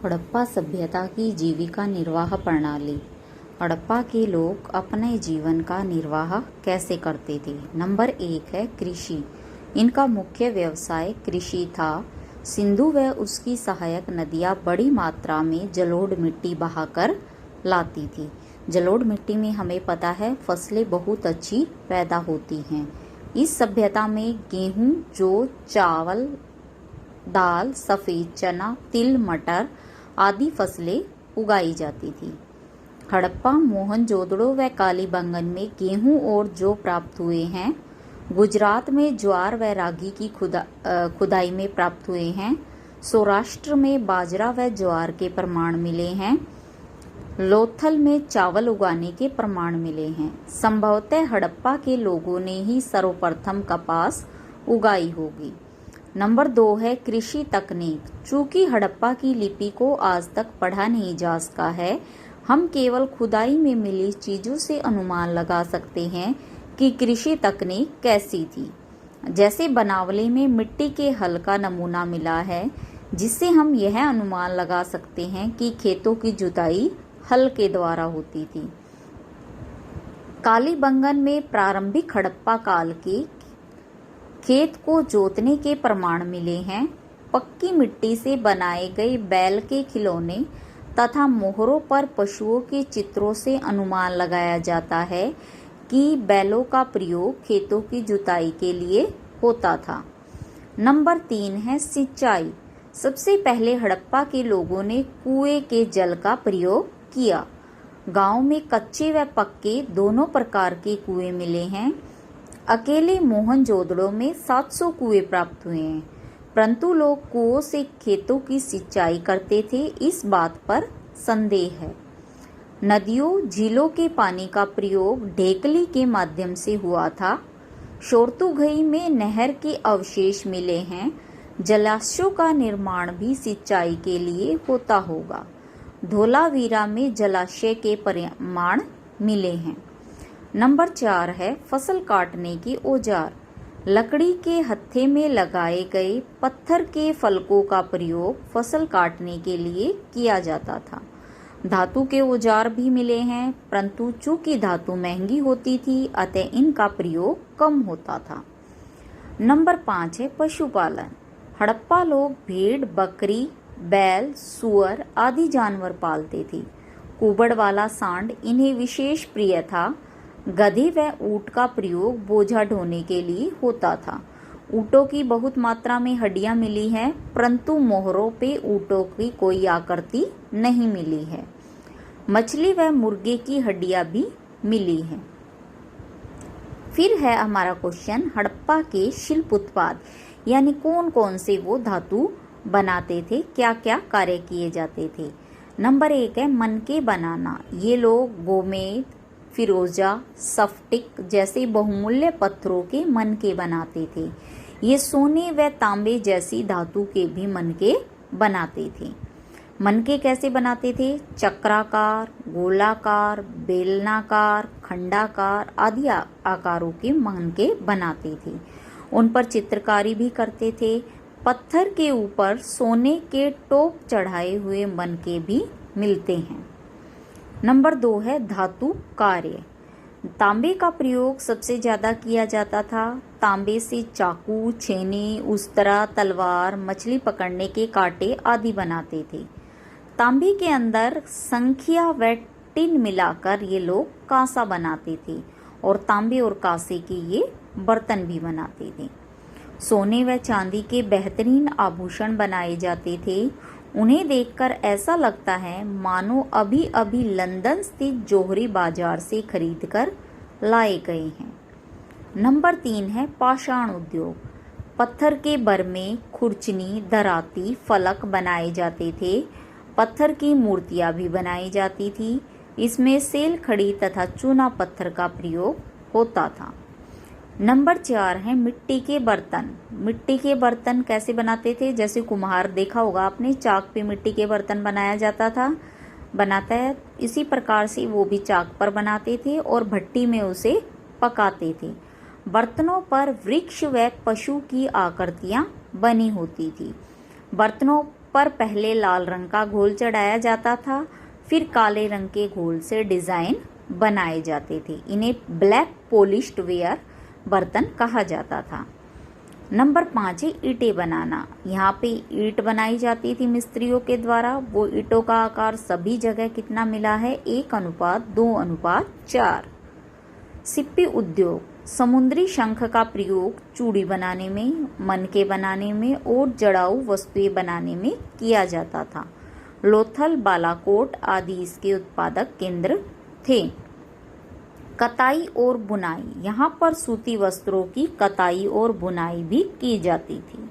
हड़प्पा सभ्यता की जीविका निर्वाह प्रणाली। हड़प्पा के लोग अपने जीवन का निर्वाह कैसे करते थे? नंबर 1 है कृषि। इनका मुख्य व्यवसाय कृषि था। सिंधु व उसकी सहायक नदियां बड़ी मात्रा में जलोढ़ मिट्टी बहाकर लाती थी। जलोढ़ मिट्टी में हमें पता है फसलें बहुत अच्छी पैदा होती हैं। इस सभ्यता में गेहूं, जौ, चावल, दाल, सफ़ेद चना, तिल, मटर आदि फसलें उगाई जाती थी। हड़प्पा, मोहनजोदड़ो व कालीबंगन में गेहूं और जौ प्राप्त हुए हैं। गुजरात में ज्वार व रागी की खुदाई में प्राप्त हुए हैं। सौराष्ट्र में बाजरा व ज्वार के प्रमाण मिले हैं। लोथल में चावल उगाने के प्रमाण मिले हैं। संभवतः हड़प्पा के लोगों ने ही सर्वप्रथम कपास उगाई होगी। नंबर 2 है कृषि तकनीक। चूंकि हड़प्पा की लिपि को आज तक पढ़ा नहीं जा सका है, हम केवल खुदाई में मिली चीजों से अनुमान लगा सकते हैं कि कृषि तकनीक कैसी थी। जैसे बनावली में मिट्टी के हल का नमूना मिला है, जिससे हम यह अनुमान लगा सकते हैं कि खेतों की जुताई हल के द्वारा होती थी। कालीबंगन में प्रारंभिक हड़प्पा काल के खेत को जोतने के प्रमाण मिले हैं। पक्की मिट्टी से बनाए गए बैल के खिलौने तथा मोहरों पर पशुओं के चित्रों से अनुमान लगाया जाता है कि बैलों का प्रयोग खेतों की जुताई के लिए होता था। नंबर 3 है सिंचाई। सबसे पहले हड़प्पा के लोगों ने कुएं के जल का प्रयोग किया। गांव में कच्चे व पक्के दोनों प्रकार के कुएं मिले हैं। अकेले मोहनजोदड़ो में 700 कुएं प्राप्त हुए हैं, परंतु लोग कुओं से खेतों की सिंचाई करते थे, इस बात पर संदेह है। नदियों, झीलों के पानी का प्रयोग ढेकली के माध्यम से हुआ था। शोरतुघई में नहर के अवशेष मिले हैं। जलाशयों का निर्माण भी सिंचाई के लिए होता होगा। धोलावीरा में जलाशय के प्रमाण मिले हैं। नंबर 4 है फसल काटने के औजार। लकड़ी के हत्थे में लगाए गए पत्थर के फलकों का प्रयोग फसल काटने के लिए किया जाता था। धातु के औजार भी मिले हैं, परंतु चूंकि धातु महंगी होती थी, अतः इनका प्रयोग कम होता था। नंबर 5 है पशुपालन। हड़प्पा लोग भेड़, बकरी, बैल, सुअर आदि जानवर पालते थे। कुबड़ वाला सांड इन्हें विशेष प्रिय था। गधे व ऊंट का प्रयोग बोझा ढोने के लिए होता था। ऊंटों की बहुत मात्रा में हड्डियां मिली हैं, परंतु मोहरों पे ऊंटों की कोई आकृति नहीं मिली है। मछली व मुर्गे की हड्डियां भी मिली हैं। फिर है हमारा क्वेश्चन, हड़प्पा के शिल्प उत्पाद यानी कौन कौन से वो धातु बनाते थे, क्या क्या कार्य किए जाते थे। नंबर 1 है मनके बनाना। ये लोग गोमेद, फिरोजा, स्फटिक जैसे बहुमूल्य पत्थरों के मनके बनाते थे। ये सोने व तांबे जैसी धातु के भी मनके बनाते थे। मनके कैसे बनाते थे? चक्राकार, गोलाकार, बेलनाकार, खंडाकार आदि आकारों के मनके बनाते थे। उन पर चित्रकारी भी करते थे। पत्थर के ऊपर सोने के टोप चढ़ाए हुए मनके भी मिलते हैं। नंबर 2 है धातु कार्य। तांबे का प्रयोग सबसे ज्यादा किया जाता था। तांबे से चाकू, छेनी, उस्तरा, तलवार, मछली पकड़ने के कांटे आदि बनाते थे। तांबे के अंदर संखिया व टिन मिलाकर ये लोग कांसा बनाते थे और तांबे और कांसे के ये बर्तन भी बनाते थे। सोने व चांदी के बेहतरीन आभूषण बनाए जाते थे। उन्हें देखकर ऐसा लगता है मानो अभी अभी लंदन स्थित जोहरी बाजार से खरीदकर लाए गए हैं। नंबर 3 है पाषाण उद्योग। पत्थर के बरमे, खुरचनी, दराती, फलक बनाए जाते थे। पत्थर की मूर्तियां भी बनाई जाती थी। इसमें सेल खड़ी तथा चूना पत्थर का प्रयोग होता था। नंबर 4 है मिट्टी के बर्तन। मिट्टी के बर्तन कैसे बनाते थे? जैसे कुम्हार देखा होगा आपने, चाक पे मिट्टी के बर्तन बनाया जाता था, बनाता है, इसी प्रकार से वो भी चाक पर बनाते थे और भट्टी में उसे पकाते थे। बर्तनों पर वृक्ष व पशु की आकृतियां बनी होती थी। बर्तनों पर पहले लाल रंग का घोल चढ़ाया जाता था, फिर काले रंग के घोल से डिजाइन बनाए जाते थे। इन्हें ब्लैक पॉलिश्ड वेयर बर्तन कहा जाता था। नंबर 5 है ईंटें बनाना। यहाँ पे ईंट बनाई जाती थी मिस्त्रियों के द्वारा। वो ईंटों का आकार सभी जगह कितना मिला है? 1:2:4। सिप्पी उद्योग। समुद्री शंख का प्रयोग चूड़ी बनाने में, मनके बनाने में और जड़ाऊ वस्तुएं बनाने में किया जाता था। लोथल, बालाकोट आदि इसके उत्पादक केंद्र थे। कताई और बुनाई। यहाँ पर सूती वस्त्रों की कताई और बुनाई भी की जाती थी।